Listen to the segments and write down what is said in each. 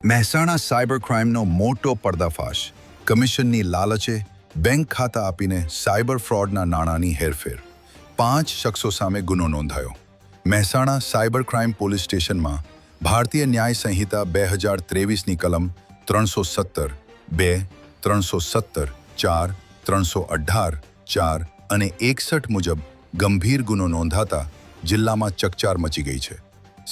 Mehsana cyber ક્રાઇમનો મોટો પર્દાફાશ. કમિશનની લાલચે bank ખાતા આપીને સાયબર ફ્રોડના નાણાંની હેરફેર. 5 શખ્સો સામે ગુનો નોંધાયો. મહેસાણા સાયબર ક્રાઇમ પોલીસ સ્ટેશનમાં ભારતીય ન્યાય સંહિતા 2023ની કલમ 317, 2, 317, 4, 318, 4 અને 61 મુજબ ગંભીર ગુનો નોંધાતા જિલ્લામાં ચકચાર મચી ગઈ છે.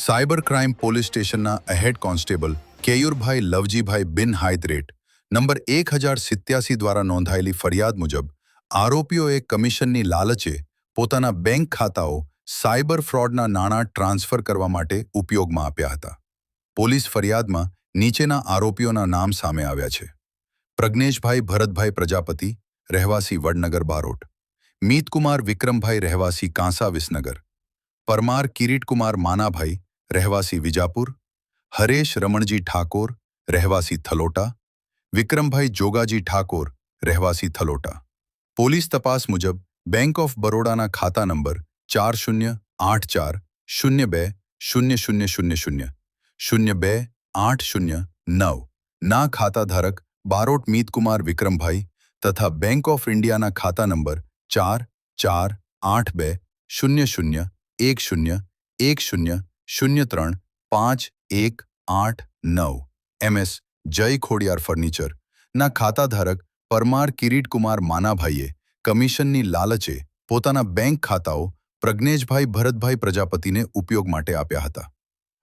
સાયબર ક્રાઇમ પોલીસ સ્ટેશનના હેડ કોન્સ્ટેબલ કેયુરભાઈ લવજીભાઈ બિન હાઇદરેટ નંબર 1087 દ્વારા નોંધાયેલી ફરિયાદ મુજબ આરોપીઓએ કમિશનની લાલચે પોતાના બેંક ખાતાઓ સાયબર ફ્રોડના નાણાં ટ્રાન્સફર કરવા માટે ઉપયોગમાં આપ્યા હતા. પોલીસ ફરિયાદમાં નીચેના આરોપીઓના નામ સામે આવ્યા છે: પ્રજ્ઞેશભાઈ ભરતભાઈ પ્રજાપતિ, રહેવાસી વડનગર બારોટ; મીતકુમાર વિક્રમભાઈ, રહેવાસી કાંસા વિસનગર; પરમાર કિરીટકુમાર માનાભાઈ, રહેવાસી વિજાપુર; હરેશ રમણજી ઠાકોર, રહેવાસી થલોટા; વિક્રમભાઈ જોગાજી ઠાકોર, રહેવાસી થલોટા. પોલીસ તપાસ મુજબ બેંક ઓફ બરોડાના ખાતા નંબર 4084020000028009 ના ખાતાધારક બારોટ મીતકુમાર વિક્રમભાઈ તથા બેંક ઓફ ઇન્ડિયાના ખાતા નંબર 44821010035189 MS જય ખોડિયાર ફર્નિચર ના ખાતાધારક પરમાર કિરીટકુમાર માનાભાઈએ કમિશનની લાલચે પોતાના બેંક ખાતાઓ પ્રજ્ઞેશભાઈ ભરતભાઈ પ્રજાપતિને ઉપયોગ માટે આપ્યા હતા.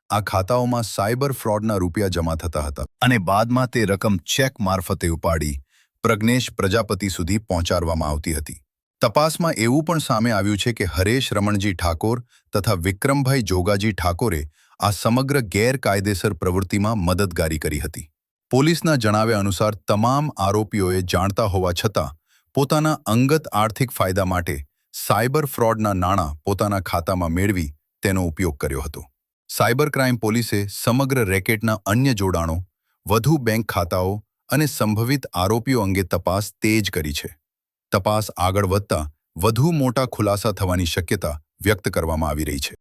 આ ખાતાઓમાં સાયબર ફ્રોડના રૂપિયા જમા થતા હતા અને બાદમાં તે રકમ ચેક મારફતે ઉપાડી પ્રજ્ઞેશ પ્રજાપતિ સુધી પહોંચાડવામાં આવતી હતી. તપાસમાં એવું પણ સામે આવ્યું છે કે હરેશ રમણજી ઠાકોર તથા વિક્રમભાઈ જોગાજી ઠાકોરે આ સમગ્ર ગેરકાયદેસર પ્રવૃત્તિમાં મદદગારી કરી હતી. પોલીસના જણાવ્યા અનુસાર તમામ આરોપીઓએ જાણતા હોવા છતાં પોતાના અંગત આર્થિક ફાયદા માટે સાયબર ફ્રોડના નાણાં પોતાના ખાતામાં મેળવી તેનો ઉપયોગ કર્યો હતો. સાયબર ક્રાઇમ પોલીસે સમગ્ર રેકેટના અન્ય જોડાણો, વધુ બેંક ખાતાઓ અને સંભવિત આરોપીઓ અંગે તપાસ તેજ કરી છે. તપાસ આગળ વધતા વધુ મોટા ખુલાસા થવાની શક્યતા વ્યક્ત કરવામાં આવી રહી છે.